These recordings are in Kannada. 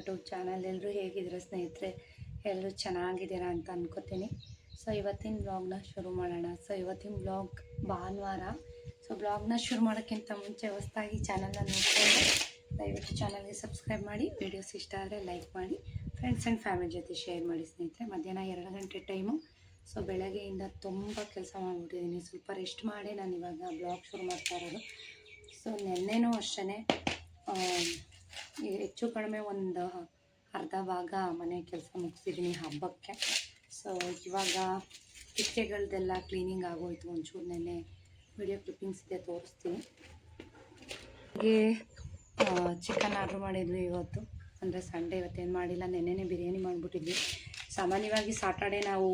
YouTube channel. ಎಲ್ಲರೂ ಹೇಗಿದ್ದೀರಾ ಸ್ನೇಹಿತರೆ? ಎಲ್ಲರೂ ಚೆನ್ನಾಗಿದ್ದೀರಾ ಅಂತ ಅನ್ಕೋತೀನಿ. ಸೊ ಇವತ್ತಿನ ಬ್ಲಾಗ್ನ ಶುರು ಮಾಡೋಣ. ಸೊ ಇವತ್ತಿನ ಬ್ಲಾಗ್ ಭಾನುವಾರ. ಸೊ ಬ್ಲಾಗ್ನ ಶುರು ಮಾಡೋಕ್ಕಿಂತ ಮುಂಚೆ ಹೊಸದಾಗಿ ಚಾನಲ್ನ ನೋಡ್ಕೊಂಡು ದಯವಿಟ್ಟು ಚಾನಲ್ಗೆ ಸಬ್ಸ್ಕ್ರೈಬ್ ಮಾಡಿ. ವೀಡಿಯೋಸ್ ಇಷ್ಟ ಆದರೆ ಲೈಕ್ ಮಾಡಿ, ಫ್ರೆಂಡ್ಸ್ ಆ್ಯಂಡ್ ಫ್ಯಾಮಿಲಿ ಜೊತೆ ಶೇರ್ ಮಾಡಿ ಸ್ನೇಹಿತರೆ. ಮಧ್ಯಾಹ್ನ 2 ಗಂಟೆ ಟೈಮು. ಸೊ ಬೆಳಗ್ಗೆಯಿಂದ ತುಂಬ ಕೆಲಸ ಮಾಡಿಬಿಟ್ಟಿದ್ದೀನಿ. ಸ್ವಲ್ಪ ರೆಸ್ಟ್ ಮಾಡಿ ನಾನು ಇವಾಗ ಬ್ಲಾಗ್ ಶುರು ಮಾಡ್ತಾ ಇರೋದು. ಸೊ ನೆನ್ನೆನೂ ಅಷ್ಟೇ ಹೆಚ್ಚು ಕಡಿಮೆ ಒಂದು ಅರ್ಧ ಭಾಗ ಮನೆ ಕೆಲಸ ಮುಗಿಸಿದ್ದೀನಿ ಹಬ್ಬಕ್ಕೆ. ಸೊ ಇವಾಗ ಕಿಟಕಿಗಳದ್ದೆಲ್ಲ ಕ್ಲೀನಿಂಗ್ ಆಗೋಯ್ತು. ಒಂಚೂರು ನೆನ್ನೆ ವಿಡಿಯೋ ಕ್ಲಿಪ್ಪಿಂಗ್ಸ್ ಇದೆ, ತೋರಿಸ್ತೀನಿ. ಹಾಗೆ ಚಿಕನ್ ಆರ್ಡ್ರ್ ಮಾಡಿದ್ವಿ ಇವತ್ತು, ಅಂದರೆ ಸಂಡೇ. ಇವತ್ತೇನು ಮಾಡಿಲ್ಲ, ನೆನ್ನೆನೇ ಬಿರಿಯಾನಿ ಮಾಡಿಬಿಟ್ಟಿದ್ವಿ. ಸಾಮಾನ್ಯವಾಗಿ ಸಾಟರ್ಡೆ ನಾವು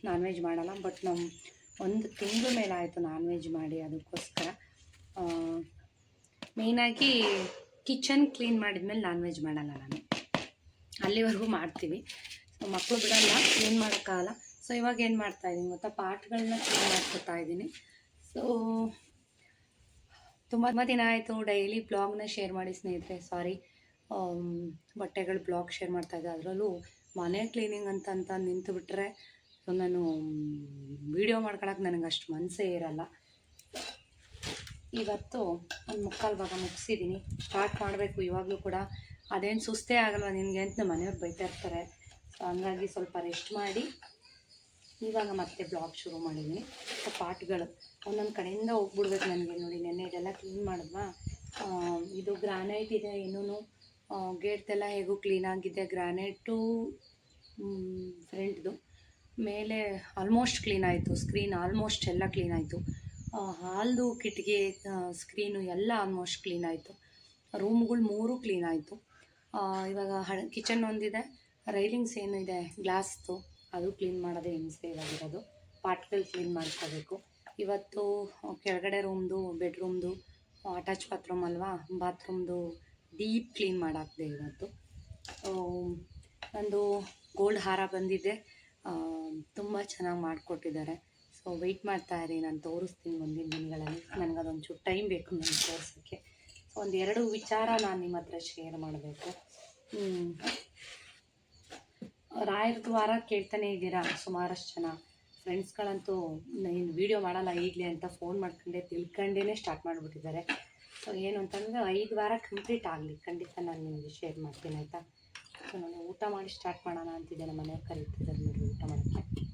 ನಾನ್ ವೆಜ್ ಮಾಡಲ್ಲ, ಬಟ್ ನಮ್ಮ 1 ತಿಂಗಳ ಮೇಲೆ ಆಯಿತು ನಾನ್ ವೆಜ್ ಮಾಡಿ. ಅದಕ್ಕೋಸ್ಕರ ಮೇಯ್ನಾಗಿ ಕಿಚನ್ ಕ್ಲೀನ್ ಮಾಡಿದ್ಮೇಲೆ ನಾನ್ ವೆಜ್ ಮಾಡಲ್ಲ ನಾನು, ಅಲ್ಲಿವರೆಗೂ ಮಾಡ್ತೀವಿ. ಸೊ ಮಕ್ಕಳು ಬಿಡಲ್ಲ, ಏನು ಮಾಡೋಕ್ಕಾಗಲ್ಲ. ಸೊ ಇವಾಗ ಏನು ಮಾಡ್ತಾಯಿದ್ದೀನಿ ಗೊತ್ತಾ, ಪಾಟ್ಗಳನ್ನ ಕ್ಲೀನ್ ಮಾಡ್ಕೊತಾ ಇದ್ದೀನಿ. ಸೊ ತುಂಬ ದಿನ ಆಯಿತು ಡೈಲಿ ಬ್ಲಾಗ್ನ ಶೇರ್ ಮಾಡಿ ಸ್ನೇಹಿತರೆ. ಸಾರಿ, ಬಟ್ಟೆಗಳು ಬ್ಲಾಗ್ ಶೇರ್ ಮಾಡ್ತಾಯಿದ್ದೆ. ಅದರಲ್ಲೂ ಮನೆ ಕ್ಲೀನಿಂಗ್ ಅಂತ ನಿಂತು ಬಿಟ್ಟರೆ ಸೊ ನಾನು ವೀಡಿಯೋ ಮಾಡ್ಕೊಳಕ್ಕೆ ನನಗೆ ಅಷ್ಟು ಮನಸ್ಸೇ ಇರಲ್ಲ. ಇವತ್ತು 1/4 ಭಾಗ ಮುಗಿಸಿದ್ದೀನಿ. ಸ್ಟಾರ್ಟ್ ಮಾಡಬೇಕು ಇವಾಗಲೂ ಕೂಡ. ಅದೇನು ಸುಸ್ತೇ ಆಗಲ್ವ ನಿನಗೆ ಅಂತ ಮನೆಯವ್ರು ಬೈತಾ ಇರ್ತಾರೆ. ಸೊ ಹಂಗಾಗಿ ಸ್ವಲ್ಪ ರೆಸ್ಟ್ ಮಾಡಿ ಇವಾಗ ಮತ್ತೆ ಬ್ಲಾಗ್ ಶುರು ಮಾಡಿದ್ದೀನಿ. ಸೊ ಪಾಟ್ಗಳು ಒಂದೊಂದು ಕಡೆಯಿಂದ ಹೋಗ್ಬಿಡ್ಬೇಕು ನನಗೆ. ನೋಡಿ, ನೆನ್ನೆ ಇದೆಲ್ಲ ಕ್ಲೀನ್ ಮಾಡಿದ್ವಾ. ಇದು ಗ್ರಾನೈಟ್ ಇದೆ, ಇನ್ನೂ ಗೇಟ್ದೆಲ್ಲ ಹೇಗೂ ಕ್ಲೀನಾಗಿದೆ. ಗ್ರಾನೈಟು ಫ್ರಂಟ್ದು ಮೇಲೆ ಆಲ್ಮೋಸ್ಟ್ ಕ್ಲೀನ್ ಆಯಿತು. ಸ್ಕ್ರೀನ್ ಆಲ್ಮೋಸ್ಟ್ ಎಲ್ಲ ಕ್ಲೀನ್ ಆಯಿತು. ಹಾಲ್ದು ಕಿಟಕಿ ಸ್ಕ್ರೀನು ಎಲ್ಲ ಆಲ್ಮೋಸ್ಟ್ ಕ್ಲೀನ್ ಆಯಿತು. ರೂಮ್ಗಳು 3 ಕ್ಲೀನ್ ಆಯಿತು. ಇವಾಗ ಕಿಚನ್ ಒಂದಿದೆ, ರೈಲಿಂಗ್ಸ್ ಏನಿದೆ ಗ್ಲಾಸ್ದು ಅದು ಕ್ಲೀನ್ ಮಾಡೋದೇ ಹಿಂಸೆ ಇವಾಗಿರೋದು. ಪಾಟ್ಗಳು ಕ್ಲೀನ್ ಮಾಡ್ಕೋಬೇಕು. ಇವತ್ತು ಕೆಳಗಡೆ ರೂಮ್ದು, ಬೆಡ್ರೂಮ್ದು, ಅಟ್ಯಾಚ್ ಬಾತ್ರೂಮ್ ಅಲ್ವಾ, ಬಾತ್ರೂಮ್ದು ಡೀಪ್ ಕ್ಲೀನ್ ಮಾಡಾಕಿದೆ ಇವತ್ತು. ನಂದು ಗೋಲ್ಡ್ ಹಾರ ಬಂದಿದೆ, ತುಂಬ ಚೆನ್ನಾಗಿ ಮಾಡಿಕೊಟ್ಟಿದ್ದಾರೆ. ಸೊ ವೆಯ್ಟ್ ಮಾಡ್ತಾಯಿರಿ, ನಾನು ತೋರಿಸ್ತೀನಿ ಮುಂದಿನ ದಿನಗಳಲ್ಲಿ. ನನಗದೊಂಚೂರು ಟೈಮ್ ಬೇಕು ನನಗೆ ತೋರಿಸೋಕ್ಕೆ. ಸೊ 1-2 ವಿಚಾರ ನಾನು ನಿಮ್ಮ ಹತ್ರ ಶೇರ್ ಮಾಡಬೇಕು. ರಾಯರದು ವಾರ ಕೇಳ್ತಾನೆ ಇದ್ದೀರಾ ಸುಮಾರಷ್ಟು ಜನ. ಫ್ರೆಂಡ್ಸ್ಗಳಂತೂ ನೀನು ವೀಡಿಯೋ ಮಾಡಲ್ಲ ಈಗಲೇ ಅಂತ ಫೋನ್ ತಿಳ್ಕೊಂಡೇ ಸ್ಟಾರ್ಟ್ ಮಾಡಿಬಿಟ್ಟಿದ್ದಾರೆ. ಸೊ ಏನು ಅಂತಂದರೆ 5 ವಾರ ಕಂಪ್ಲೀಟ್ ಆಗಲಿ, ಖಂಡಿತ ನಾನು ನಿಮಗೆ ಶೇರ್ ಮಾಡ್ತೀನಿ, ಆಯಿತಾ? ಸೊ ನಾನು ಊಟ ಮಾಡಿ ಸ್ಟಾರ್ಟ್ ಮಾಡೋಣ ಅಂತಿದ್ದೆ. ನಮ್ಮ ಮನೆಯವ್ರು ಕರೀತಿದ್ದಾರೆ ನೋಡಿ ಊಟ ಮಾಡೋಕ್ಕೆ.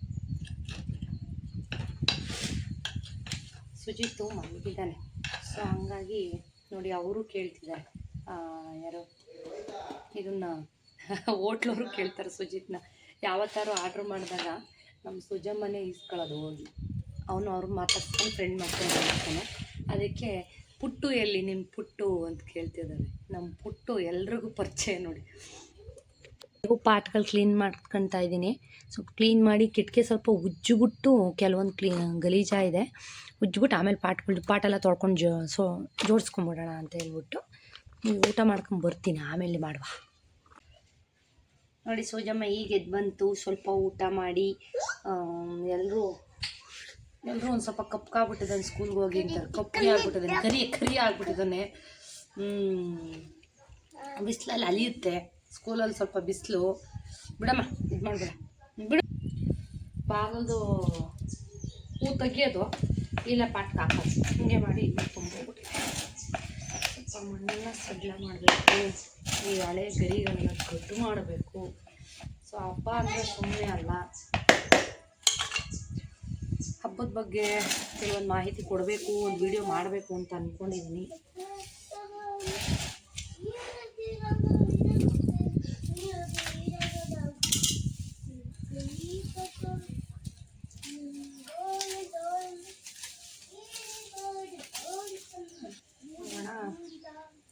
ಸುಜಿತ್ತು ಮಲಗಿದ್ದಾನೆ. ಸೊ ಹಂಗಾಗಿ ನೋಡಿ ಅವರು ಕೇಳ್ತಿದ್ದಾರೆ, ಯಾರು ಇದನ್ನು ಹೋಟ್ಲವರು ಕೇಳ್ತಾರೆ ಸುಜಿತ್ನ. ಯಾವತ್ತಾರು ಆರ್ಡ್ರ್ ಮಾಡಿದಾಗ ನಮ್ಮ ಸುಜಮ್ಮನೇ ಇಸ್ಕೊಳ್ಳೋದು ಹೋಗಿ. ಅವ್ರು ಮಾತಾಡ್ಸ್ಕೊಂಡು ಫ್ರೆಂಡ್ ಮಾಡ್ಕೊಂಡು ಹೋಗ್ತಾನೆ. ಅದಕ್ಕೆ ಪುಟ್ಟು ಎಲ್ಲಿ ನಿಮ್ಮ ಪುಟ್ಟು ಅಂತ ಕೇಳ್ತಿದ್ದಾರೆ. ನಮ್ಮ ಪುಟ್ಟು ಎಲ್ರಿಗೂ ಪರಿಚಯ ನೋಡಿ. ಪಾಟ್ಗಳು ಕ್ಲೀನ್ ಮಾಡ್ಕೊತಾ ಇದ್ದೀನಿ. ಸೊ ಕ್ಲೀನ್ ಮಾಡಿ ಕಿಟಕಿ ಸ್ವಲ್ಪ ಉಜ್ಜಿಬಿಟ್ಟು, ಕೆಲವೊಂದು ಗಲೀಜಾಗಿದೆ, ಉಜ್ಜಿಬಿಟ್ಟು ಆಮೇಲೆ ಪಾಟೆಲ್ಲ ತೊಳ್ಕೊಂಡು ಜೋಡಿಸ್ಕೊಂಬಿಡೋಣ ಅಂತ ಹೇಳ್ಬಿಟ್ಟು ಊಟ ಮಾಡ್ಕೊಂಡು ಬರ್ತೀನಿ, ಆಮೇಲೆ ಮಾಡುವ. ನೋಡಿ ಸೂಜಮ್ಮ ಈಗ ಎದ್ದು ಬಂತು. ಸ್ವಲ್ಪ ಊಟ ಮಾಡಿ ಎಲ್ಲರೂ ಒಂದು ಸ್ವಲ್ಪ ಕಪ್ಪಾಗ್ಬಿಟ್ಟಿದ್ದಾನೆ. ಸ್ಕೂಲ್ಗೆ ಹೋಗಿ ಅಂತಾರೆ, ಕಪ್ಪಿ ಆಗ್ಬಿಟ್ಟಿದ್ದಾನೆ, ಕರಿ ಆಗ್ಬಿಟ್ಟಿದ್ದಾನೆ. ಬಿಸಿಲಲ್ಲಿ ಅಲಿಯುತ್ತೆ. ಸ್ಕೂಲಲ್ಲಿ ಸ್ವಲ್ಪ ಬಿಸಿಲು. ಬಿಡಮ್ಮ, ಇದು ಮಾಡಬೇಡ, ಬಿಡು. ಬಾಗಲ್ದು ಹೂ ತೆಗಿಯೋದು ಇಲ್ಲ, ಪಾಟ್ಗೆ ಹಾಕೋದು, ಹಿಂಗೆ ಮಾಡಿ ಇಲ್ಲಿ ತುಂಬಿಬಿಟ್ಟಿದೆ. ಸ್ವಲ್ಪ ಮಣ್ಣೆಲ್ಲ ಸಡ್ಲ ಮಾಡಬೇಕು, ಈ ಹಳೆ ಗರಿಗಳನ್ನ ಗಟ್ಟು ಮಾಡಬೇಕು. ಸೊ ಹಬ್ಬ ಅಂದರೆ ಸುಮ್ಮನೆ ಅಲ್ಲ. ಹಬ್ಬದ ಬಗ್ಗೆ ಕೆಲವೊಂದು ಮಾಹಿತಿ ಕೊಡಬೇಕು, ಒಂದು ವಿಡಿಯೋ ಮಾಡಬೇಕು ಅಂತ ಅಂದ್ಕೊಂಡಿದ್ದೀನಿ.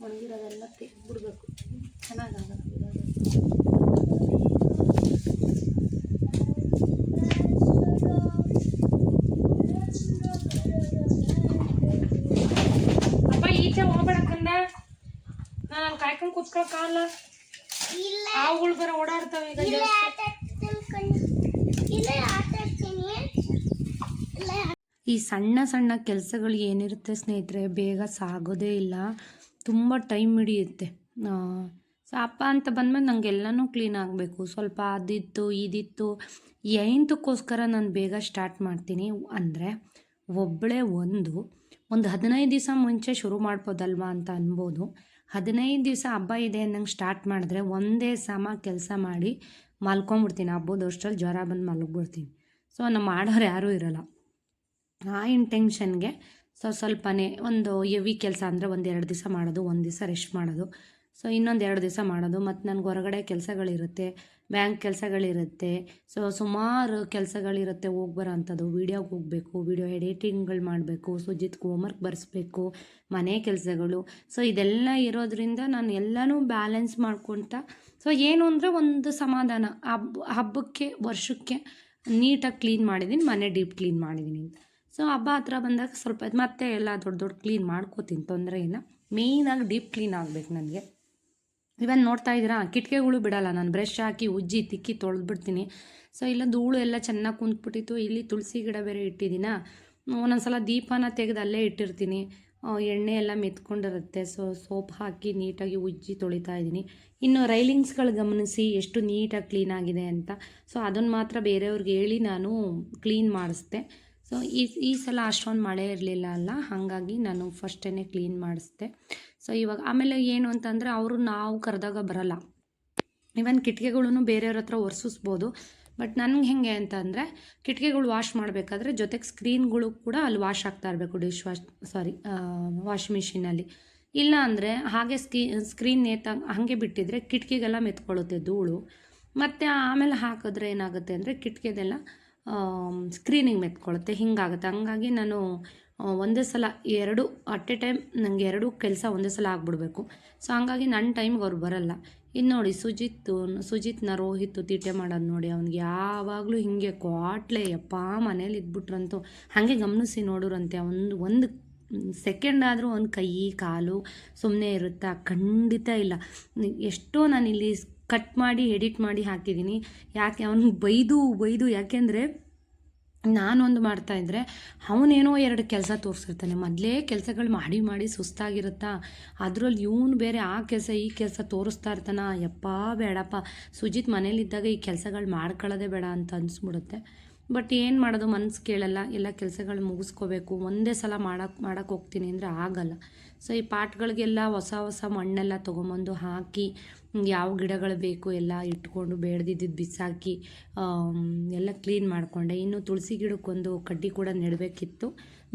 ಒಣಗಿರೋದೆಲ್ಲ ತೆಗೆದ್ಬಿಡ್ಬೇಕು, ಚೆನ್ನಾಗಾಗಲ್ಲ. ಅಪ್ಪ ಈಚೆ ಹೋಗ್ಬೇಡಕ್ಕಂದ, ನಾನು ಅಲ್ಲಿ ಕಾಯ್ಕೊಂಡು ಕೂತ್ಕೊಳಕ್ಕಾಗಲ್ಲ. ಆವುಗಳು ಬರೋ ಓಡಾಡ್ತಾವೆ ಈಗ. ಈ ಸಣ್ಣ ಸಣ್ಣ ಕೆಲಸಗಳು ಏನಿರುತ್ತೆ ಸ್ನೇಹಿತರೆ, ಬೇಗ ಸಾಗೋದೇ ಇಲ್ಲ, ತುಂಬ ಟೈಮ್ ಹಿಡಿಯುತ್ತೆ. ಸೊ ಹಬ್ಬ ಅಂತ ಬಂದಮೇಲೆ ನಂಗೆ ಎಲ್ಲನೂ ಕ್ಲೀನ್ ಆಗಬೇಕು. ಸ್ವಲ್ಪ ಅದಿತ್ತು ಇದಿತ್ತು ಏನಕ್ಕೋಸ್ಕರ ನಾನು ಬೇಗ ಸ್ಟಾರ್ಟ್ ಮಾಡ್ತೀನಿ ಅಂದರೆ, ಒಬ್ಬಳೇ ಒಂದು 15 ದಿವಸ ಮುಂಚೆ ಶುರು ಮಾಡ್ಬೋದಲ್ವಾ ಅಂತ ಅನ್ಬೋದು. 15 ದಿವಸ ಹಬ್ಬ ಇದೆ ಅನ್ನಂಗೆ ಸ್ಟಾರ್ಟ್ ಮಾಡಿದ್ರೆ ಒಂದೇ ಸಮ ಕೆಲಸ ಮಾಡಿ ಮಲ್ಕೊಂಬಿಡ್ತೀನಿ. ಹಬ್ಬದ ಅಷ್ಟ್ರಲ್ಲಿ ಜ್ವರ ಬಂದು ಮಲಗಿಬಿಡ್ತೀನಿ. ಸೊ ನಾವು ಮಾಡೋರು ಯಾರೂ ಇರೋಲ್ಲ. ಆ ಇಂಟೆನ್ಷನ್ಗೆ ಸ್ವಲ್ಪನೇ ಒಂದು ಹೆವಿ ಕೆಲಸ ಅಂದರೆ 1-2 ದಿವಸ ಮಾಡೋದು, 1 ದಿವಸ ರೆಸ್ಟ್ ಮಾಡೋದು, ಸೊ ಇನ್ನೊಂದು 2 ದಿವಸ ಮಾಡೋದು. ಮತ್ತು ನನಗೆ ಹೊರಗಡೆ ಕೆಲಸಗಳಿರುತ್ತೆ, ಬ್ಯಾಂಕ್ ಕೆಲಸಗಳಿರುತ್ತೆ, ಸೊ ಸುಮಾರು ಕೆಲಸಗಳಿರುತ್ತೆ. ಹೋಗಿ ಬರೋ ಅಂಥದ್ದು, ವೀಡಿಯೋಗೆ ಹೋಗಬೇಕು, ವೀಡಿಯೋ ಎಡಿಟಿಂಗ್ಗಳು ಮಾಡಬೇಕು, ಸುಜಿತ್ಗೆ ಹೋಮ್ವರ್ಕ್ ಬರೆಸ್ಬೇಕು, ಮನೆ ಕೆಲಸಗಳು. ಸೊ ಇದೆಲ್ಲ ಇರೋದ್ರಿಂದ ನಾನು ಎಲ್ಲನೂ ಬ್ಯಾಲೆನ್ಸ್ ಮಾಡ್ಕೊತ, ಸೊ ಏನು ಅಂದರೆ ಒಂದು ಸಮಾಧಾನ, ಹಬ್ಬಕ್ಕೆ ವರ್ಷಕ್ಕೆ ನೀಟಾಗಿ ಕ್ಲೀನ್ ಮಾಡಿದ್ದೀನಿ, ಮನೆ ಡೀಪ್ ಕ್ಲೀನ್ ಮಾಡಿದ್ದೀನಿ ಅಂತ. ಸೊ ಹಬ್ಬ ಹತ್ರ ಬಂದಾಗ ಸ್ವಲ್ಪ ಮತ್ತೆ ಎಲ್ಲ ದೊಡ್ಡ ದೊಡ್ಡ ಕ್ಲೀನ್ ಮಾಡ್ಕೋತೀನಿ, ತೊಂದರೆ ಇಲ್ಲ. ಮೇಯ್ನಾಗಿ ಡೀಪ್ ಕ್ಲೀನ್ ಆಗಬೇಕು ನನಗೆ. ಇವನ್ ನೋಡ್ತಾ ಇದ್ದೀರಾ, ಕಿಟಕಿಗಳು ಬಿಡಲ್ಲ, ನಾನು ಬ್ರಷ್ ಹಾಕಿ ಉಜ್ಜಿ ತಿಕ್ಕಿ ತೊಳೆದ್ಬಿಡ್ತೀನಿ. ಸೊ ಇಲ್ಲ ಧೂಳು ಎಲ್ಲ ಚೆನ್ನಾಗಿ ಕುಂತ್ಬಿಟ್ಟಿತ್ತು. ಇಲ್ಲಿ ತುಳಸಿ ಗಿಡ ಬೇರೆ ಇಟ್ಟಿದ್ದೀನ, ಒಂದೊಂದು ಸಲ ದೀಪನ ತೆಗೆದು ಅಲ್ಲೇ ಇಟ್ಟಿರ್ತೀನಿ, ಎಣ್ಣೆ ಎಲ್ಲ ಮೆತ್ಕೊಂಡಿರುತ್ತೆ. ಸೊ ಸೋಪ್ ಹಾಕಿ ನೀಟಾಗಿ ಉಜ್ಜಿ ತೊಳಿತಾ ಇದ್ದೀನಿ. ಇನ್ನು ರೈಲಿಂಗ್ಸ್ಗಳು ಗಮನಿಸಿ ಎಷ್ಟು ನೀಟಾಗಿ ಕ್ಲೀನ್ ಆಗಿದೆ ಅಂತ. ಸೊ ಅದನ್ನು ಮಾತ್ರ ಬೇರೆಯವ್ರಿಗೆ ಹೇಳಿ ನಾನು ಕ್ಲೀನ್ ಮಾಡಿಸ್ದೆ. ಸೊ ಈ ಸಲ ಅಷ್ಟೊಂದು ಮಳೆ ಇರಲಿಲ್ಲ ಅಲ್ಲ, ಹಾಗಾಗಿ ನಾನು ಫಸ್ಟೇ ಕ್ಲೀನ್ ಮಾಡಿಸ್ದೆ. ಸೊ ಇವಾಗ ಆಮೇಲೆ ಏನು ಅಂತಂದರೆ, ಅವರು ನಾವು ಕರೆದಾಗ ಬರಲ್ಲ. ಇವನ್ ಕಿಟಕಿಗಳೂ ಬೇರೆಯವ್ರ ಹತ್ರ ಒರೆಸಿಸ್ಬೋದು. ಬಟ್ ನನಗೆ ಹೆಂಗೆ ಅಂತ ಕಿಟಕಿಗಳು ವಾಶ್ ಮಾಡಬೇಕಾದ್ರೆ ಜೊತೆಗೆ ಸ್ಕ್ರೀನ್ಗಳು ಕೂಡ ಅಲ್ಲಿ ವಾಶ್ ಆಗ್ತಾ ಇರಬೇಕು, ವಾಷಿಂಗ್ ಮಿಷಿನಲ್ಲಿ. ಇಲ್ಲ ಅಂದರೆ ಹಾಗೆ ಸ್ಕ್ರೀನ್ ಹಾಗೆ ಬಿಟ್ಟಿದ್ರೆ ಕಿಟಕಿಗೆಲ್ಲ ಮೆತ್ಕೊಳ್ಳುತ್ತೆ ಧೂಳು. ಮತ್ತು ಆಮೇಲೆ ಹಾಕಿದ್ರೆ ಏನಾಗುತ್ತೆ ಅಂದರೆ ಕಿಟಕಿದೆಲ್ಲ ಸ್ಕ್ರೀನಿಗೆ ಮೆತ್ಕೊಳ್ಳುತ್ತೆ, ಹಿಂಗಾಗುತ್ತೆ. ಹಂಗಾಗಿ ನಾನು ಒಂದೇ ಸಲ ಎರಡು ಅಟ್ ಎ ಟೈಮ್ ನನಗೆ 2 ಕೆಲಸ ಒಂದೇ ಸಲ ಆಗಿಬಿಡ್ಬೇಕು. ಸೊ ಹಂಗಾಗಿ ನನ್ನ ಟೈಮ್ಗೆ ಅವ್ರು ಬರಲ್ಲ. ಇನ್ನು ನೋಡಿ ಸುಜಿತ್ನ ರೋಹಿತ್ ತೀಟೆ ಮಾಡೋದು ನೋಡಿ, ಅವ್ನಿಗೆ ಯಾವಾಗಲೂ ಹಿಂಗೆ ಕ್ವಾಟ್ಲೆ ಯಪ್ಪ ಮನೇಲಿ ಇದ್ಬಿಟ್ರಂತೂ ಹಾಗೆ ಗಮನಿಸಿ ನೋಡೋರಂತೆ. ಒಂದು ಸೆಕೆಂಡ್ ಆದರೂ ಒಂದು ಕೈ ಕಾಲು ಸುಮ್ಮನೆ ಇರುತ್ತಾ? ಖಂಡಿತ ಇಲ್ಲ. ಎಷ್ಟೋ ನಾನಿಲ್ಲಿ ಕಟ್ ಮಾಡಿ ಎಡಿಟ್ ಮಾಡಿ ಹಾಕಿದ್ದೀನಿ. ಯಾಕೆ ಅವ್ನಿಗೆ ಬೈದು ಯಾಕೆಂದರೆ ನಾನೊಂದು ಮಾಡ್ತಾಯಿದ್ರೆ ಅವನೇನೋ 2 ಕೆಲಸ ತೋರಿಸಿರ್ತಾನೆ. ಮೊದಲೇ ಕೆಲಸಗಳು ಮಾಡಿ ಸುಸ್ತಾಗಿರುತ್ತಾ, ಅದರಲ್ಲಿ ಇವನು ಬೇರೆ ಆ ಕೆಲಸ ಈ ಕೆಲಸ ತೋರಿಸ್ತಾ ಇರ್ತಾನೆ. ಯಪ್ಪ ಬೇಡಪ್ಪ, ಸುಜಿತ್ ಮನೇಲಿದ್ದಾಗ ಈ ಕೆಲಸಗಳು ಮಾಡ್ಕೊಳ್ಳೋದೇ ಬೇಡ ಅಂತ ಅನಿಸ್ಬಿಡುತ್ತೆ. ಬಟ್ ಏನು ಮಾಡೋದು, ಮನಸ್ಸು ಕೇಳಲ್ಲ. ಎಲ್ಲ ಕೆಲಸಗಳು ಮುಗಿಸ್ಕೋಬೇಕು, ಒಂದೇ ಸಲ ಮಾಡೋಕ್ಕೆ ಹೋಗ್ತೀನಿ ಅಂದರೆ ಆಗಲ್ಲ. ಸೊ ಈ ಪಾಟ್ಗಳಿಗೆಲ್ಲ ಹೊಸ ಮಣ್ಣೆಲ್ಲ ತೊಗೊಂಬಂದು ಹಾಕಿ, ಯಾವ ಗಿಡಗಳು ಬೇಕು ಎಲ್ಲ ಇಟ್ಕೊಂಡು ಬೇಡದಿದ್ದು ಬಿಸಾಕಿ ಎಲ್ಲ ಕ್ಲೀನ್ ಮಾಡಿಕೊಂಡೆ. ಇನ್ನು ತುಳಸಿ ಗಿಡಕ್ಕೊಂದು ಕಡ್ಡಿ ಕೂಡ ನೆಡಬೇಕಿತ್ತು.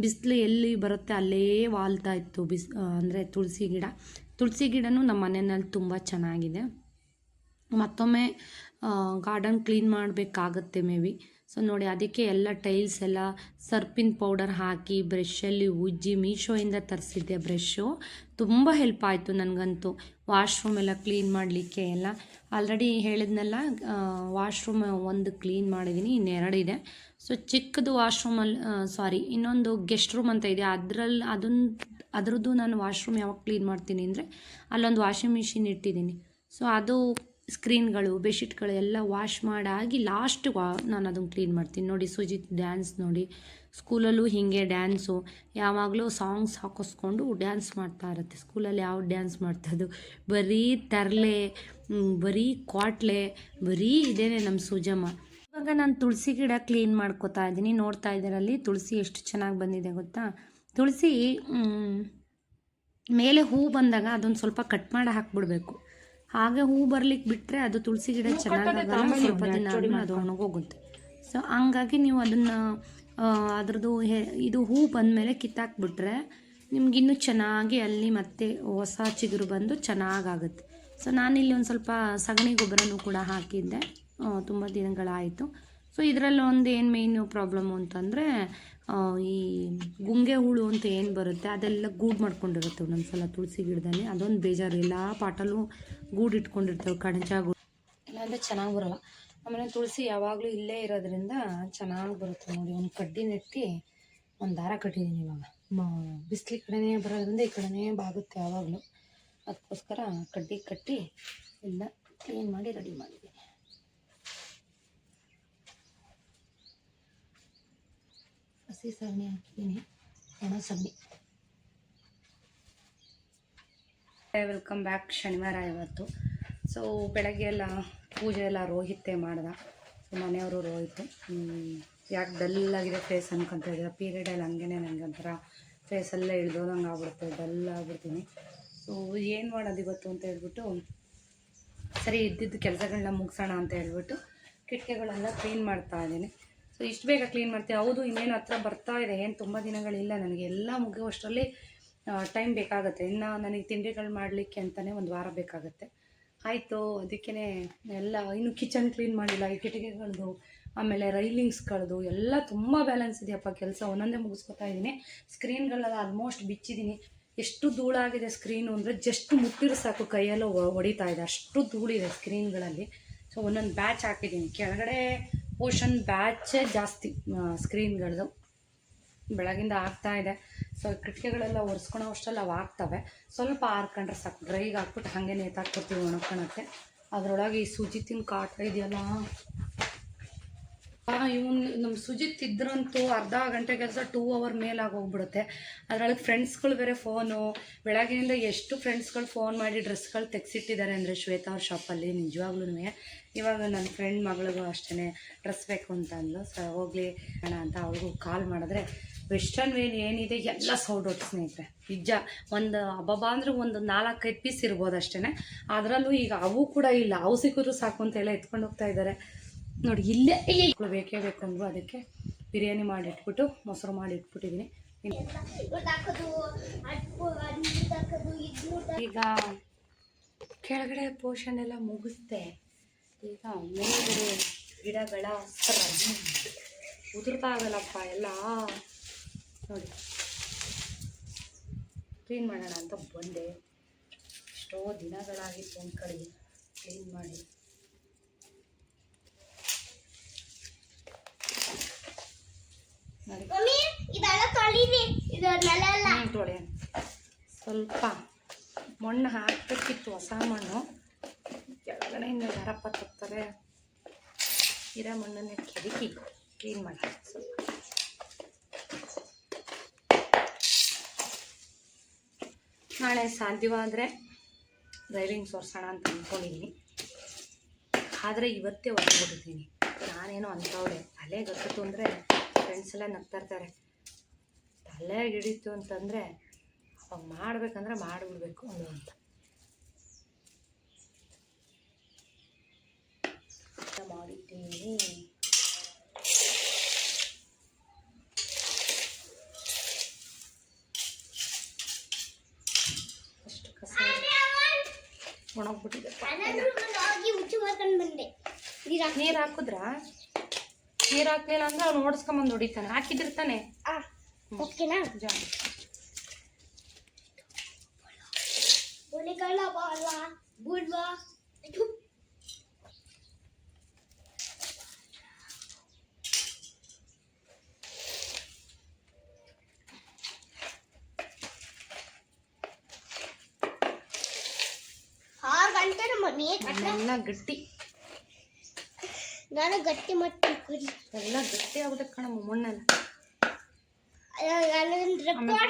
ಬಿಸಿಲು ಎಲ್ಲಿ ಬರುತ್ತೆ ಅಲ್ಲೇ ವಾಲ್ತಾ ಇತ್ತು ಅಂದರೆ ತುಳಸಿ ಗಿಡನೂ ನಮ್ಮ ಮನೆಯಲ್ಲಿ ತುಂಬ ಚೆನ್ನಾಗಿದೆ. ಮತ್ತೊಮ್ಮೆ ಗಾರ್ಡನ್ ಕ್ಲೀನ್ ಮಾಡಬೇಕಾಗತ್ತೆ ಮೇ ಬಿ. ಸೊ ನೋಡಿ, ಅದಕ್ಕೆ ಎಲ್ಲ ಟೈಲ್ಸ್ ಎಲ್ಲ ಸರ್ಪಿನ ಪೌಡರ್ ಹಾಕಿ ಬ್ರಷಲ್ಲಿ ಉಜ್ಜಿ ಮೀಶೋಯಿಂದ ತರಿಸಿದ್ದೆ ಬ್ರಷ್ಷು. ತುಂಬ ಹೆಲ್ಪ್ ಆಯಿತು ನನಗಂತೂ. ವಾಶ್ರೂಮ್ ಎಲ್ಲ ಕ್ಲೀನ್ ಮಾಡಲಿಕ್ಕೆ ಎಲ್ಲ ಆಲ್ರೆಡಿ ಹೇಳಿದ್ನಲ್ಲ, ವಾಶ್ರೂಮ್ ಒಂದು ಕ್ಲೀನ್ ಮಾಡಿದ್ದೀನಿ, ಇನ್ನೆರಡು ಇದೆ. ಸೊ ಚಿಕ್ಕದು ವಾಶ್ರೂಮಲ್ಲಿ ಇನ್ನೊಂದು ಗೆಸ್ಟ್ ರೂಮ್ ಅಂತ ಇದೆ, ಅದರದ್ದು ನಾನು ವಾಶ್ರೂಮ್ ಯಾವಾಗ ಕ್ಲೀನ್ ಮಾಡ್ತೀನಿ ಅಂದರೆ ಅಲ್ಲೊಂದು ವಾಷಿಂಗ್ ಮಿಷಿನ್ ಇಟ್ಟಿದ್ದೀನಿ. ಸೊ ಅದು ಸ್ಕ್ರೀನ್ಗಳು ಬೆಡ್ಶೀಟ್ಗಳು ಎಲ್ಲ ವಾಶ್ ಮಾಡಾಗಿ ಲಾಸ್ಟ್ ನಾನು ಅದನ್ನು ಕ್ಲೀನ್ ಮಾಡ್ತೀನಿ. ನೋಡಿ ಸುಜಿತ್ ಡ್ಯಾನ್ಸ್ ನೋಡಿ, ಸ್ಕೂಲಲ್ಲೂ ಹೀಗೆ ಡ್ಯಾನ್ಸು, ಯಾವಾಗಲೂ ಸಾಂಗ್ಸ್ ಹಾಕಿಸ್ಕೊಂಡು ಡ್ಯಾನ್ಸ್ ಮಾಡ್ತಾ ಇರುತ್ತೆ. ಸ್ಕೂಲಲ್ಲಿ ಯಾವ ಡ್ಯಾನ್ಸ್ ಮಾಡ್ತಾಯಿದ್ದು, ಬರೀ ತರಲೆ, ಬರೀ ಕ್ವಾಟ್ಲೆ, ಬರೀ ಇದೇನೆ ನಮ್ಮ ಸುಜಮ್ಮ. ಇವಾಗ ನಾನು ತುಳಸಿ ಗಿಡ ಕ್ಲೀನ್ ಮಾಡ್ಕೋತಾ ಇದ್ದೀನಿ. ನೋಡ್ತಾ ಇದ್ದೀರಲ್ಲಿ ತುಳಸಿ ಎಷ್ಟು ಚೆನ್ನಾಗಿ ಬಂದಿದೆ ಗೊತ್ತಾ. ತುಳಸಿ ಮೇಲೆ ಹೂ ಬಂದಾಗ ಅದೊಂದು ಸ್ವಲ್ಪ ಕಟ್ ಮಾಡಿ ಹಾಕ್ಬಿಡ್ಬೇಕು. ಹಾಗೆ ಹೂ ಬರ್ಲಿಕ್ಕೆ ಬಿಟ್ಟರೆ ಅದು ತುಳಸಿ ಗಿಡ ಚೆನ್ನಾಗಾಗಲ್ಲ, ಸ್ವಲ್ಪ ದಿನ ಆದಮೇಲೆ ಅದು ಒಣಗೋಗುತ್ತೆ. ಸೊ ಹಂಗಾಗಿ ನೀವು ಅದನ್ನು ಅದ್ರದ್ದು ಇದು ಹೂ ಬಂದಮೇಲೆ ಕಿತ್ತಾಕ್ಬಿಟ್ರೆ ನಿಮಗಿನ್ನೂ ಚೆನ್ನಾಗಿ ಅಲ್ಲಿ ಮತ್ತೆ ಹೊಸ ಚಿಗುರು ಬಂದು ಚೆನ್ನಾಗಾಗುತ್ತೆ. ಸೊ ನಾನಿಲ್ಲಿ ಒಂದು ಸ್ವಲ್ಪ ಸಗಣಿ ಗೊಬ್ಬರನೂ ಕೂಡ ಹಾಕಿದ್ದೆ, ತುಂಬ ದಿನಗಳಾಯಿತು. ಸೊ ಇದರಲ್ಲಿ ಒಂದು ಏನು ಮೇಯ್ನು ಪ್ರಾಬ್ಲಮ್ಮು ಅಂತಂದರೆ, ಈ ಗುಂಗೆ ಹುಳು ಅಂತ ಏನು ಬರುತ್ತೆ ಅದೆಲ್ಲ ಗೂಡು ಮಾಡ್ಕೊಂಡಿರುತ್ತೆ ಒಂದೊಂದು ಸಲ ತುಳಸಿ ಗಿಡದಲ್ಲಿ. ಅದೊಂದು ಬೇಜಾರು, ಎಲ್ಲ ಪಾಟಲ್ಲೂ ಗೂಡು ಇಟ್ಕೊಂಡಿರ್ತವೆ, ಕಣಜ ಗೂಡು. ಇಲ್ಲಾಂದರೆ ಚೆನ್ನಾಗಿ ಬರೋಲ್ಲ. ಆಮೇಲೆ ತುಳಸಿ ಯಾವಾಗಲೂ ಇಲ್ಲೇ ಇರೋದ್ರಿಂದ ಚೆನ್ನಾಗಿ ಬರುತ್ತೆ. ನೋಡಿ, ಒಂದು ಕಡ್ಡಿ ನೆಟ್ಟಿ ಒಂದು ದಾರ ಕಟ್ಟಿದ್ದೀನಿ. ಇವಾಗ ಬಿಸಿಲು ಕಡೆನೇ ಬರೋದ್ರಿಂದ ಈ ಕಡೆನೇ ಬಾಗುತ್ತೆ ಯಾವಾಗಲೂ. ಅದಕ್ಕೋಸ್ಕರ ಕಡ್ಡಿ ಕಟ್ಟಿ ಎಲ್ಲ ಕ್ಲೀನ್ ಮಾಡಿ ರೆಡಿ ಮಾಡಿದ್ದೀನಿ. ಹಸಿ ಸಗಣಿ ಹಾಕಿದ್ದೀನಿ, ಒಣ ಸಗಣಿ. Welcome back. ಶನಿವಾರ ಇವತ್ತು ಸೊ ಬೆಳಗ್ಗೆ ಎಲ್ಲ ಪೂಜೆ ಎಲ್ಲ ರೋಹಿತ್ತೇ ಮಾಡ್ದೆ. ಸೊ ಮನೆಯವರು ರೋಹಿತ್ತು. ಯಾಕೆ ಡಲ್ಲಾಗಿದೆ ಫೇಸ್ ಅನ್ಕೊತಾ ಇದ್ದಾರೆ. ಪೀರಿಯಡಲ್ಲಿ ಹಂಗೇ ನನಗೆ ಒಂಥರ ಫೇಸೆಲ್ಲ ಇಳ್ದೋದಂಗೆ ಆಗ್ಬಿಡುತ್ತೆ, ಡಲ್ ಆಗ್ಬಿಡ್ತೀನಿ. ಸೊ ಏನು ಮಾಡೋದು ಇವತ್ತು ಅಂತ ಹೇಳ್ಬಿಟ್ಟು ಸರಿ ಇದ್ದಿದ್ದು ಕೆಲಸಗಳನ್ನ ಮುಗಿಸೋಣ ಅಂತ ಹೇಳ್ಬಿಟ್ಟು ಕಿಟಕಿಗಳೆಲ್ಲ ಕ್ಲೀನ್ ಮಾಡ್ತಾ ಇದ್ದೀನಿ. ಸೊ ಇಷ್ಟು ಬೇಗ ಕ್ಲೀನ್ ಮಾಡ್ತೀವಿ. ಹೌದು, ಇನ್ನೇನು ಹತ್ರ ಬರ್ತಾ ಇದೆ, ಏನು ತುಂಬ ದಿನಗಳಿಲ್ಲ. ನನಗೆ ಎಲ್ಲ ಮುಗಿಯುವಷ್ಟರಲ್ಲಿ ಟೈಮ್ ಬೇಕಾಗುತ್ತೆ. ಇನ್ನು ನನಗೆ ತಿಂಡಿಗಳು ಮಾಡಲಿಕ್ಕೆ ಅಂತಲೇ ಒಂದು ವಾರ ಬೇಕಾಗುತ್ತೆ. ಆಯಿತು, ಅದಕ್ಕೇ ಎಲ್ಲ ಇನ್ನು ಕಿಚನ್ ಕ್ಲೀನ್ ಮಾಡಿಲ್ಲ, ಈ ಕಿಟಕಿಗಳದ್ದು, ಆಮೇಲೆ ರೈಲಿಂಗ್ಸ್ಗಳದ್ದು ಎಲ್ಲ ತುಂಬ ಬ್ಯಾಲೆನ್ಸ್ ಇದೆಯಪ್ಪ ಕೆಲಸ. ಒಂದೊಂದೇ ಮುಗಿಸ್ಕೊತಾ ಇದ್ದೀನಿ. ಸ್ಕ್ರೀನ್ಗಳೆಲ್ಲ ಆಲ್ಮೋಸ್ಟ್ ಬಿಚ್ಚಿದ್ದೀನಿ. ಎಷ್ಟು ಧೂಳಾಗಿದೆ ಸ್ಕ್ರೀನು ಅಂದರೆ ಜಸ್ಟ್ ಮುಟ್ಟಿರೋ ಸಾಕು ಕೈಯೆಲ್ಲ ಹೊಡಿತಾ ಇದೆ, ಅಷ್ಟು ಧೂಳಿದೆ ಸ್ಕ್ರೀನ್ಗಳಲ್ಲಿ. ಸೊ ಒಂದೊಂದು ಬ್ಯಾಚ್ ಹಾಕಿದ್ದೀನಿ. ಕೆಳಗಡೆ ಪೋರ್ಷನ್ ಬ್ಯಾಚೇ ಜಾಸ್ತಿ ಸ್ಕ್ರೀನ್ಗಳದ್ದು. ಬೆಳಗಿಂದ ಆಗ್ತಾಯಿದೆ. ಸೊ ಕಿಟಕಿಗಳೆಲ್ಲ ಒರೆಸ್ಕೊಳೋ ಅಷ್ಟರಲ್ಲಿ ಅವು ಆಗ್ತವೆ. ಸ್ವಲ್ಪ ಆರ್ಕೊಂಡ್ರೆ ಸಾಕು, ಡ್ರೈಗೆ ಹಾಕ್ಬಿಟ್ಟು ಹಾಗೆ ನೇತಾಕ್ಬಿಡ್ತೀವಿ ಒಣಕೊಳಕ್ಕೆ. ಅದರೊಳಗೆ ಈ ಸುಜಿತಿನ ಕಾಟ ಇದೆಯಲ್ಲ, ಇವನು ನಮ್ಮ ಸುಜಿತ್ ಇದ್ರಂತೂ ಅರ್ಧ ಗಂಟೆ ಕೆಲಸ 2 ಅವರ್ ಮೇಲಾಗಿ ಹೋಗ್ಬಿಡುತ್ತೆ. ಅದರೊಳಗೆ ಫ್ರೆಂಡ್ಸ್ಗಳು ಬೇರೆ ಫೋನು, ಬೆಳಗ್ಗೆಯಿಂದ ಎಷ್ಟು ಫ್ರೆಂಡ್ಸ್ಗಳು ಫೋನ್ ಮಾಡಿ ಡ್ರೆಸ್ಗಳು ತೆಗೆಸಿಟ್ಟಿದ್ದಾರೆ ಅಂದರೆ ಶ್ವೇತಾ ಅವ್ರ ಶಾಪಲ್ಲಿ. ನಿಜವಾಗ್ಲೂ ಇವಾಗ ನನ್ನ ಫ್ರೆಂಡ್ ಮಗಳಿಗೂ ಅಷ್ಟೇ ಡ್ರೆಸ್ ಬೇಕು ಅಂತ ಅಂದ್ಲು. ಸೊ ಹೋಗಲಿ ಅಣ್ಣ ಅಂತ ಅವಳಿಗೂ ಕಾಲ್ ಮಾಡಿದ್ರೆ ವೆಸ್ಟರ್ನ್ ವೇರ್ ಏನಿದೆ ಎಲ್ಲ ಸೌಡ್ ಹೊಟ್ಟು ಸ್ನೇಹಿತರೆ. ನಿಜ, ಒಂದು ಹಬ್ಬ ಅಂದರೆ ಒಂದು 4-5 ಪೀಸ್ ಇರ್ಬೋದು ಅಷ್ಟೇ. ಅದರಲ್ಲೂ ಈಗ ಅವು ಕೂಡ ಇಲ್ಲ, ಅವು ಸಿಕ್ಕಿದ್ರು ಸಾಕು ಅಂತೆಲ್ಲ ಎತ್ಕೊಂಡು ಹೋಗ್ತಾ ಇದ್ದಾರೆ ನೋಡಿ. ಇಲ್ಲೇ ಬೇಕೇ ಬೇಕು ಅಂದ್ರು, ಅದಕ್ಕೆ ಬಿರಿಯಾನಿ ಮಾಡಿಟ್ಬಿಟ್ಟು ಮೊಸರು ಮಾಡಿ ಇಟ್ಬಿಟ್ಟಿದ್ದೀನಿ. ಈಗ ಕೆಳಗಡೆ ಪೋರ್ಷನ್ ಎಲ್ಲ ಮುಗಿಸ್ದೆ. ಈಗ ಮೇಲ್ಗಡೆ ಗಿಡಗಳ ಉದುರ್ತಾ ಆಗಲ್ಲಪ್ಪ ಎಲ್ಲ ನೋಡಿ. ಕ್ಲೀನ್ ಮಾಡೋಣ ಅಂತ ಬಂದೆ. ಎಷ್ಟೋ ದಿನಗಳಾಗಿತ್ತು ಒಂದು ಕಡೆ ಕ್ಲೀನ್ ಮಾಡಿ. ತೊಳೆ ಸ್ವಲ್ಪ ಮಣ್ಣು ಹಾಕಬೇಕಿತ್ತು, ಹೊಸ ಮಣ್ಣು. ಕೆಳಗಡೆಯಿಂದ ಯಾರಪ್ಪ ತರ್ತಾರೆ, ಇರೋ ಮಣ್ಣನ್ನೇ ಕೆದಕಿ ಕ್ಲೀನ್ ಮಾಡಿ. ಸ್ವಲ್ಪ ನಾಳೆ ಸಾಧ್ಯವಾದರೆ ಡ್ರೈವಿಂಗ್ ಸೋರ್ಸೋಣ ಅಂತ ಅಂದ್ಕೊಂಡಿದ್ದೀನಿ. ಆದರೆ ಇವತ್ತೇ ಹೊರಟ್ಬಿಟ್ಟಿದ್ದೀನಿ. ನಾನೇನೋ ಅಂಥವಳೆ ತಲೆ ಗೊತ್ತಿತ್ತು ಅಂದರೆ ಫ್ರೆಂಡ್ಸ್ ಎಲ್ಲ ನಗ್ತಾ ಇರ್ತಾರೆ. ತಲೆಗೆ ಹಿಡಿತು ಅಂತಂದರೆ ಅವಾಗ ಮಾಡಬೇಕಂದ್ರೆ ಮಾಡಿಬಿಡ್ಬೇಕು ಅಂತ ಮಾಡಿದ್ದೀನಿ. ಅಷ್ಟು ಕಸ ಒಣಗ್ಬಿಟ್ಟಿದೆ. ನೀರು ಹಾಕಿದ್ರಾ? ನೀರು ಹಾಕ್ಲಿಲ್ಲ ಅಂದ್ರೆ ಅವ್ನು ಓಡಿಸ್ಕೊಂಬಂದು ಹೊಡಿತಾನೆ. ಹಾಕಿದಿರ್ತಾನೆ. ಓಕೆನಾ? ಎಲ್ಲ ಗಟ್ಟಿ, ನಾನು ಗಟ್ಟಿ ಮಾಡ್ತೀನಿ. ಎಲ್ಲ ಗಟ್ಟಿ ಆಗ್ಬಿಟ್ಟೆ ಕಣಮ್ಮ ಮಣ್ಣೆಲ್ಲ.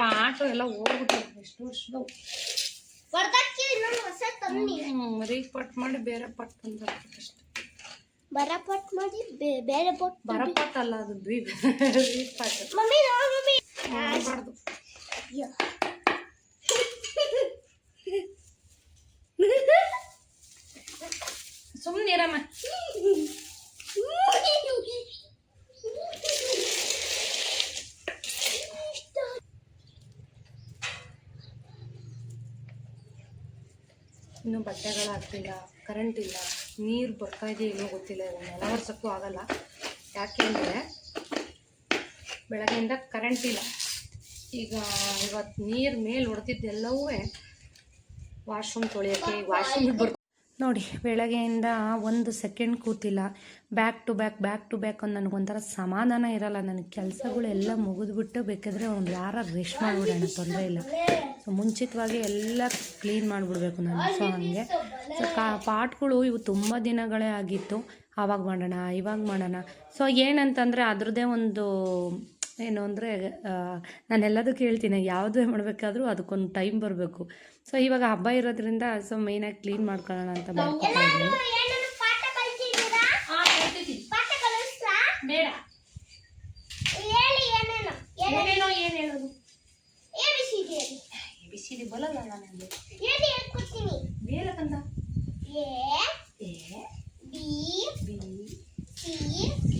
ಪಾಟು ಎಲ್ಲ ಹೋಗ್ಬಿಟ್ಟು ಎಷ್ಟು ರೀಪಟ್ ಮಾಡಿ ಬೇರೆ ಪಟ್ ಬಂದಷ್ಟೆ. ಬರಪಟ್ ಮಾಡಿ ಬೇರೆ ಪಟ್, ಬರಪಟ್ ಅಲ್ಲ ಅದು ರೀಪಟ್ ಮಾಡಬಾರ್ದು. ಸುಮ್ಮನೆ ಇರಮ್ಮ. ಇನ್ನೂ ಬಟ್ಟೆಗಳು ಹಾಕ್ತಿಲ್ಲ, ಕರೆಂಟ್ ಇಲ್ಲ, ನೀರು ಬರ್ತಾ ಇದೆಯೋ ಇಲ್ಲೋ ಗೊತ್ತಿಲ್ಲ. ನೆಲ ಒರೆಸೋಕ್ಕೂ ಆಗಲ್ಲ. ಯಾಕೆ ಅಂದರೆ ಬೆಳಗ್ಗೆಯಿಂದ ಕರೆಂಟ್ ಇಲ್ಲ. ಈಗ ಇವತ್ತು ನೀರು ಮೇಲೆ ಹೊಡೆದಿದ್ದೆಲ್ಲವೂ ವಾಶ್ರೂಮ್ ತೊಳೆಯೋಕ್ಕೆ, ವಾಶ್ರೂಮಿಗೆ ಬರ್ತೀವಿ ನೋಡಿ. ಬೆಳಗ್ಗೆಯಿಂದ 1 ಸೆಕೆಂಡ್ ಕೂತಿಲ್ಲ. ಬ್ಯಾಕ್ ಟು ಬ್ಯಾಕ್ ಒಂದು ನನಗೊಂಥರ ಸಮಾಧಾನ ಇರಲ್ಲ. ನನಗೆ ಕೆಲಸಗಳೆಲ್ಲ ಮುಗಿದ್ಬಿಟ್ಟು ಬೇಕಾದರೆ ಒಂದು ವಾರ ರೆಸ್ಟ್ ಮಾಡಿಬಿಡೋಣ, ತೊಂದರೆ ಇಲ್ಲ. ಸೊ ಮುಂಚಿತವಾಗಿ ಎಲ್ಲ ಕ್ಲೀನ್ ಮಾಡಿಬಿಡ್ಬೇಕು ನಾನು. ಸೊ ಹಾಗೆ ಸೊ ಪಾಟ್ಗಳು ಇವು ತುಂಬ ದಿನಗಳೇ ಆಗಿತ್ತು. ಆವಾಗ ಮಾಡೋಣ, ಇವಾಗ ಮಾಡೋಣ. ಸೊ ಏನಂತಂದರೆ ಅದ್ರದ್ದೇ ಒಂದು ಏನು ಅಂದರೆ ನಾನೆಲ್ಲದಕ್ಕೂ ಹೇಳ್ತೀನಿ, ಯಾವುದೇ ಮಾಡಬೇಕಾದ್ರೂ ಅದಕ್ಕೊಂದು ಟೈಮ್ ಬರಬೇಕು. ಸೊ ಇವಾಗ ಹಬ್ಬ ಇರೋದ್ರಿಂದ ಸೊ ಮೇಯ್ನಾಗಿ ಕ್ಲೀನ್ ಮಾಡ್ಕೊಳ್ಳೋಣ ಅಂತ ಮಾಡ್ಕೊತಾ ಇದ್ದೀನಿ. ಬೇಡ ಏನೇನೋ ಏನು ಹೇಳೋದು ABCD ಬರಲ್ಲ ನನಗೆ ಬೇಲಕ್ಕಂತ A B B C D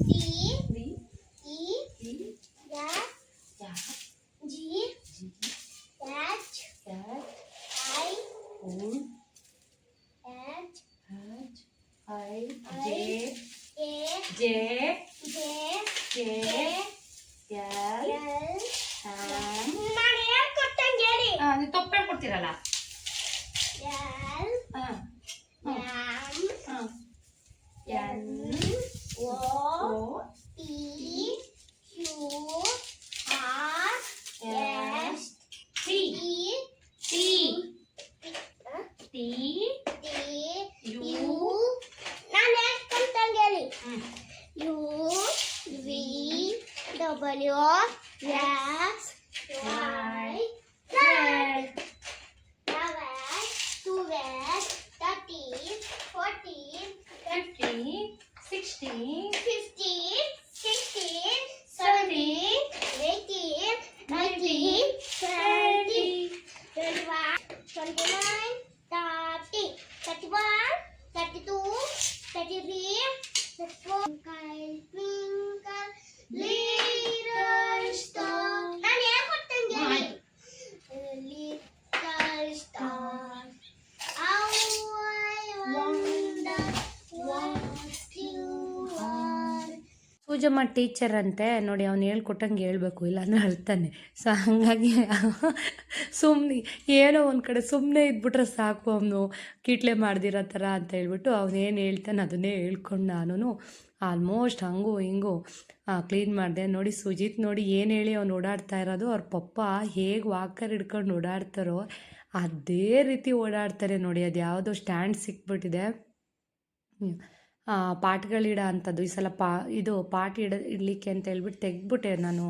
D E E F G H I J ನೀವು ತಪ್ಪು ಹೇಳ್ಕೊಡ್ತೀರಲ್ಲ. N O P Q R S T T T U ನಾನು ಹೇಳ್ಕೊಂತಂಗೆ ಹೇಳಿ U V W X Y Z 12 13 14 15 16 15 16 17 18 19 20 21 29 30 31 32 33 34 twinkle little star ನಾನು ಹೇಳ್ಕೊಡ್ತಂಗೆ little star how I wonder what you are. Poojamma teacher ಅಂತೆ ನೋಡಿ, ಅವ್ನು ಹೇಳ್ಕೊಟ್ಟಂಗೆ ಹೇಳ್ಬೇಕು, ಇಲ್ಲಾಂದ್ರೆ ಅಳ್ತಾನೆ. ಸೊ ಹಾಗಾಗಿ ಸುಮ್ಮನೆ ಏನೋ ಒಂದು ಕಡೆ ಸುಮ್ಮನೆ ಇದ್ಬಿಟ್ರೆ ಸಾಕು, ಅವನು ಕೀಟ್ಲೆ ಮಾಡ್ದಿರೋ ಥರ ಅಂತ ಹೇಳ್ಬಿಟ್ಟು ಅವನೇನು ಹೇಳ್ತಾನೆ ಅದನ್ನೇ ಹೇಳ್ಕೊಂಡು ನಾನು ಆಲ್ಮೋಸ್ಟ್ ಹಂಗೂ ಹಿಂಗೂ ಕ್ಲೀನ್ ಮಾಡಿದೆ. ನೋಡಿ ಸುಜಿತ್ ನೋಡಿ ಏನು ಹೇಳಿ ಅವ್ನು ಓಡಾಡ್ತಾ ಇರೋದು, ಅವ್ರ ಪಪ್ಪ ಹೇಗೆ ವಾಕರ್ ಹಿಡ್ಕೊಂಡು ಓಡಾಡ್ತಾರೋ ಅದೇ ರೀತಿ ಓಡಾಡ್ತಾರೆ ನೋಡಿ. ಅದು ಯಾವುದೋ ಸ್ಟ್ಯಾಂಡ್ ಸಿಕ್ಬಿಟ್ಟಿದೆ, ಪಾಟ್ಗಳಿಡ ಅಂಥದ್ದು. ಈ ಸಲ ಇದು ಪಾಟ್ ಇಡಲಿಕ್ಕೆ ಅಂತ ಹೇಳ್ಬಿಟ್ಟು ತೆಗೆದ್ಬಿಟ್ಟೆ ನಾನು,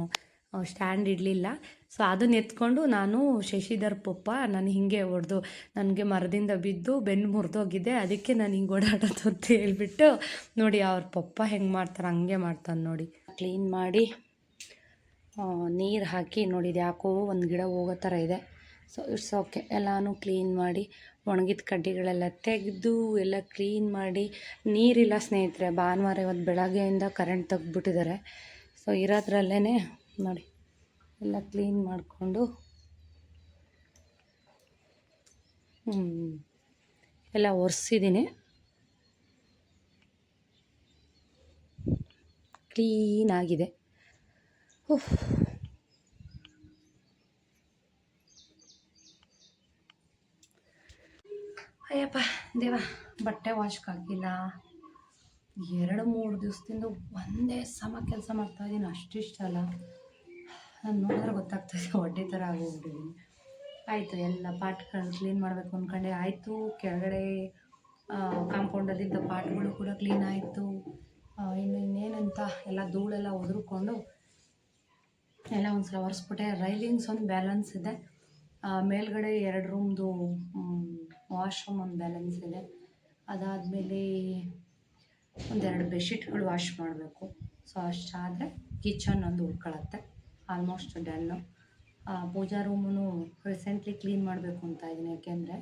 ಸ್ಟ್ಯಾಂಡ್ ಇಡಲಿಲ್ಲ. ಸೊ ಅದನ್ನ ಎತ್ಕೊಂಡು ನಾನು ಶಶಿಧರ್ ಪಪ್ಪ ನಾನು ಹಿಂಗೆ ಹೊಡೆದು ನನಗೆ ಮರದಿಂದ ಬಿದ್ದು ಬೆನ್ನು ಮುರಿದೋಗಿದೆ, ಅದಕ್ಕೆ ನಾನು ಹಿಂಗೆ ಓಡಾಡೋದು ಅಂತ ಹೇಳ್ಬಿಟ್ಟು ನೋಡಿ ಅವ್ರ ಪಪ್ಪ ಹೆಂಗೆ ಮಾಡ್ತಾರೆ ಹಂಗೆ ಮಾಡ್ತಾನೆ ನೋಡಿ. ಕ್ಲೀನ್ ಮಾಡಿ ನೀರು ಹಾಕಿ ನೋಡಿದ್ದು ಯಾಕೋ ಒಂದು ಗಿಡ ಹೋಗೋ ಥರ ಇದೆ. ಸೊ ಇಟ್ಸ್ ಓಕೆ, ಎಲ್ಲನೂ ಕ್ಲೀನ್ ಮಾಡಿ ಒಣಗಿದ ಕಡ್ಡಿಗಳೆಲ್ಲ ತೆಗೆದು ಎಲ್ಲ ಕ್ಲೀನ್ ಮಾಡಿ. ನೀರಿಲ್ಲ ಸ್ನೇಹಿತರೆ, ಭಾನುವಾರ ಇವತ್ತು ಬೆಳಗ್ಗೆಯಿಂದ ಕರೆಂಟ್ ತೆಗ್ದುಬಿಟ್ಟಿದ್ದಾರೆ. ಸೊ ಇರೋದ್ರಲ್ಲೇ ನೋಡಿ ಎಲ್ಲ ಕ್ಲೀನ್ ಮಾಡಿಕೊಂಡು ಎಲ್ಲ ಒರೆಸಿದ್ದೀನಿ. ಕ್ಲೀನಾಗಿದೆ. ಅಯ್ಯಪ್ಪ ದೇವ, ಬಟ್ಟೆ ವಾಶ್ಗಾಗಿಲ್ಲ. 2-3 ದಿವಸದಿಂದ ಒಂದೇ ಸಮ ಕೆಲಸ ಮಾಡ್ತಾಯಿದ್ದೀನಿ, ಅಷ್ಟಿಷ್ಟ ಅಲ್ಲ. ನಾನು ನೋಡಿದ್ರೆ ಗೊತ್ತಾಗ್ತಾಯಿದೆ ಹೊಟ್ಟೆ ಥರ ಆಗೋಗ್ಬಿಟ್ಟಿದ್ದೀನಿ. ಆಯಿತು, ಎಲ್ಲ ಪಾಟ್ಗಳು ಕ್ಲೀನ್ ಮಾಡಬೇಕು ಅಂದ್ಕೊಂಡೆ, ಆಯಿತು. ಕೆಳಗಡೆ ಕಾಂಪೌಂಡಲ್ಲಿದ್ದ ಪಾಟ್ಗಳು ಕೂಡ ಕ್ಲೀನ್ ಆಯಿತು. ಇನ್ನೇನಂತ ಎಲ್ಲ ಧೂಳೆಲ್ಲ ಒದರ್ಕೊಂಡು ಎಲ್ಲ ಒಂದು ಸಲ ಒರೆಸ್ಬಿಟ್ಟೆ. ರೈಲಿಂಗ್ಸ್ ಒಂದು ಬ್ಯಾಲೆನ್ಸ್ ಇದೆ, ಮೇಲ್ಗಡೆ 2 ರೂಮ್ದು ವಾಶ್ರೂಮ್ ಒಂದು ಬ್ಯಾಲೆನ್ಸ್ ಇದೆ. ಅದಾದಮೇಲೆ 1-2 ಬೆಡ್ಶೀಟ್ಗಳು ವಾಶ್ ಮಾಡಬೇಕು. ಸೊ ಅಷ್ಟಾದರೆ ಕಿಚನ್ ಒಂದು ಉಳ್ಕೊಳತ್ತೆ. ಆಲ್ಮೋಸ್ಟ್ ಡನ್ನು. ಪೂಜಾ ರೂಮೂ ರೀಸೆಂಟ್ಲಿ ಕ್ಲೀನ್ ಮಾಡಬೇಕು ಅಂತ ಇದ್ದೀನಿ, ಯಾಕೆಂದರೆ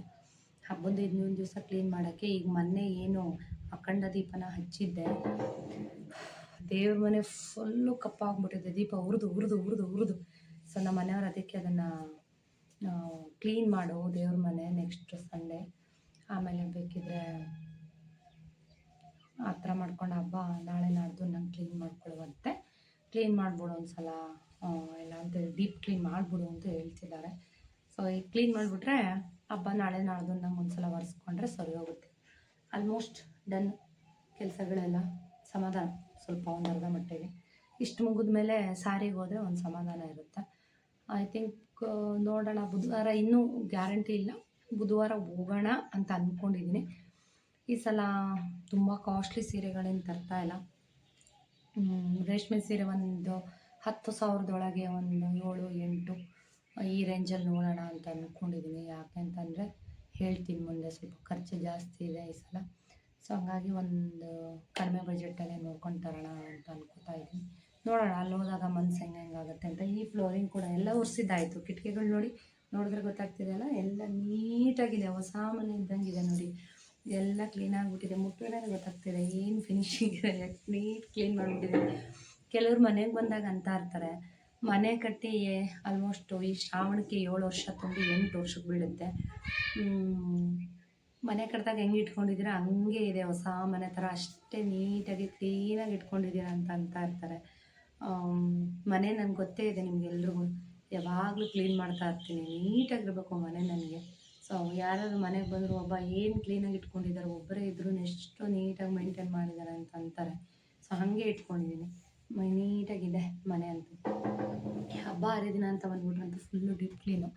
ಹಬ್ಬದ ಇನ್ನೊಂದು ದಿವಸ ಕ್ಲೀನ್ ಮಾಡೋಕ್ಕೆ. ಈಗ ಮೊನ್ನೆ ಏನು ಅಖಂಡ ದೀಪನ ಹಚ್ಚಿದ್ದೆ, ದೇವ್ರ ಮನೆ ಫುಲ್ಲು ಕಪ್ಪಾಗ್ಬಿಟ್ಟಿದೆ, ದೀಪ ಉರಿದು. ಸೊ ನಮ್ಮ ಮನೆಯವ್ರು ಅದಕ್ಕೆ ಅದನ್ನು ಕ್ಲೀನ್ ಮಾಡು ದೇವ್ರ ಮನೆ ನೆಕ್ಸ್ಟ್ ಸಂಡೇ, ಆಮೇಲೆ ಬೇಕಿದ್ರೆ ಆ ಥರ ಮಾಡ್ಕೊಂಡು ಹಬ್ಬ ನಾಳೆ ನಾಡ್ದು ನಂಗೆ ಕ್ಲೀನ್ ಮಾಡ್ಕೊಳ್ಳುವಂತೆ. ಕ್ಲೀನ್ ಮಾಡಿಬಿಡು ಒಂದು ಸಲ ಎಲ್ಲ ಅಂತೇಳಿ, ಡೀಪ್ ಕ್ಲೀನ್ ಮಾಡಿಬಿಡು ಅಂತ ಹೇಳ್ತಿದ್ದಾರೆ. ಸೊ ಈಗ ಕ್ಲೀನ್ ಮಾಡಿಬಿಟ್ರೆ ಹಬ್ಬ ನಾಳೆ ನಾಡ್ದು ನಂಗೆ ಒಂದು ಸಲ ಒರೆಸ್ಕೊಂಡ್ರೆ ಸರಿ ಹೋಗುತ್ತೆ. ಆಲ್ಮೋಸ್ಟ್ ಡನ್ ಕೆಲಸಗಳೆಲ್ಲ. ಸಮಾಧಾನ ಸ್ವಲ್ಪ ಒಂದು ಅರ್ಧ ಮಟ್ಟಿಗೆ. ಇಷ್ಟು ಮುಗಿದ ಮೇಲೆ ಸಾರಿಗೆ ಹೋದರೆ ಒಂದು ಸಮಾಧಾನ ಇರುತ್ತೆ. ಐ ಥಿಂಕ್ ನೋಡೋಣ, ಬುಧವಾರ ಇನ್ನೂ ಗ್ಯಾರಂಟಿ ಇಲ್ಲ, ಬುಧವಾರ ಹೋಗೋಣ ಅಂತ ಅಂದ್ಕೊಂಡಿದ್ದೀನಿ. ಈ ಸಲ ತುಂಬ ಕಾಸ್ಟ್ಲಿ ಸೀರೆಗಳೇನು ತರ್ತಾಯಿಲ್ಲ. ರೇಷ್ಮೆ ಸೀರೆ ಒಂದು 10,000 ಒಂದು 7-8 ಈ ರೇಂಜಲ್ಲಿ ನೋಡೋಣ ಅಂತ ಅಂದ್ಕೊಂಡಿದ್ದೀನಿ. ಯಾಕೆ ಅಂತಂದರೆ ಹೇಳ್ತೀನಿ ಮುಂದೆ, ಸ್ವಲ್ಪ ಖರ್ಚು ಜಾಸ್ತಿ ಇದೆ ಈ ಸಲ. ಸೊ ಹಂಗಾಗಿ ಒಂದು ಕಡಿಮೆ ಬಜೆಟಲ್ಲೇ ನೋಡ್ಕೊಂಡು ತರೋಣ ಅಂತ ಅನ್ಕೋತಾ ಇದ್ದೀನಿ. ನೋಡೋಣ ಅಲ್ಲಿ ಹೋದಾಗ ಮನ್ಸು ಹೆಂಗಾಗುತ್ತೆ ಅಂತ. ಈ ಫ್ಲೋರಿಂಗ್ ಕೂಡ ಎಲ್ಲ ಒರೆಸಿದ್ದಾಯಿತು. ಕಿಟಕಿಗಳು ನೋಡಿದ್ರೆ ಗೊತ್ತಾಗ್ತಿದೆಯಲ್ಲ, ಎಲ್ಲ ನೀಟಾಗಿದೆ, ಹೊಸ ಮನೆ ಇದ್ದಂಗಿದೆ ನೋಡಿ. ಎಲ್ಲ ಕ್ಲೀನಾಗಿಬಿಟ್ಟಿದೆ, ಮುಟ್ಟಿದ್ರೆ ಗೊತ್ತಾಗ್ತಿದೆ ಏನು ಫಿನಿಶಿಂಗ್ ಇದೆ, ನೀಟ್ ಕ್ಲೀನ್ ಮಾಡಿಬಿಟ್ಟಿದೆ. ಕೆಲವ್ರು ಮನೆಗೆ ಬಂದಾಗ ಅಂತ ಇರ್ತಾರೆ, ಮನೆ ಕಟ್ಟಿ ಆಲ್ಮೋಸ್ಟು ಈ ಶ್ರಾವಣಕ್ಕೆ 7 ವರ್ಷ ತುಂಬಿ 8 ವರ್ಷಕ್ಕೆ ಬೀಳುತ್ತೆ. ಮನೆ ಕಟ್ಟಿದಾಗ ಹೆಂಗೆ ಇಟ್ಕೊಂಡಿದ್ದೀರಾ ಹಂಗೆ ಇದೆ, ಹೊಸ ಮನೆ ಥರ ಅಷ್ಟೇ ನೀಟಾಗಿ ಕ್ಲೀನಾಗಿ ಇಟ್ಕೊಂಡಿದ್ದೀರಾ ಅಂತ ಇರ್ತಾರೆ. ಮನೆ ನನಗೆ ಗೊತ್ತೇ ಇದೆ ನಿಮ್ಗೆಲ್ರಿಗೂ, ಯಾವಾಗಲೂ ಕ್ಲೀನ್ ಮಾಡ್ತಾ ಇರ್ತೀನಿ. ನೀಟಾಗಿರ್ಬೇಕು ಮನೆ ನನಗೆ. ಸೊ ಯಾರಾದ್ರು ಮನೆಗೆ ಬಂದರು ಒಬ್ಬ ಏನು ಕ್ಲೀನಾಗಿ ಇಟ್ಕೊಂಡಿದ್ದಾರೆ, ಒಬ್ಬರೇ ಇದ್ರೂ ಎಷ್ಟು ನೀಟಾಗಿ ಮೇಂಟೈನ್ ಮಾಡಿದ್ದಾರೆ ಅಂತ ಅಂತಾರೆ. ಸೊ ಹಾಗೆ ಇಟ್ಕೊಂಡಿದ್ದೀನಿ, ನೀಟಾಗಿದೆ ಮನೆ ಅಂತೂ. ಹಬ್ಬ ಹರಿದಿನ ಅಂತ ಬಂದ್ಬಿಟ್ರಂತೂ ಫುಲ್ಲು ಡೀಪ್ ಕ್ಲೀನು.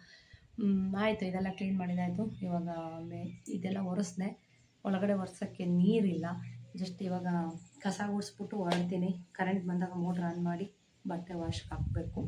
ಆಯಿತು, ಇದೆಲ್ಲ ಕ್ಲೀನ್ ಮಾಡಿದಾಯಿತು. ಇವಾಗ ಇದೆಲ್ಲ ಒರೆಸ್ದೆ, ಒಳಗಡೆ ಒರೆಸೋಕ್ಕೆ ನೀರಿಲ್ಲ. ಜಸ್ಟ್ ಇವಾಗ ಕಸ ಗುಡಿಸ್ಬಿಟ್ಟು ಹೊರಡ್ತೀನಿ. ಕರೆಂಟ್ ಬಂದಾಗ ಮೋಟ್ರ್ ಆನ್ ಮಾಡಿ ಬಟ್ಟೆ ವಾಶ್ಗೆ ಹಾಕಬೇಕು.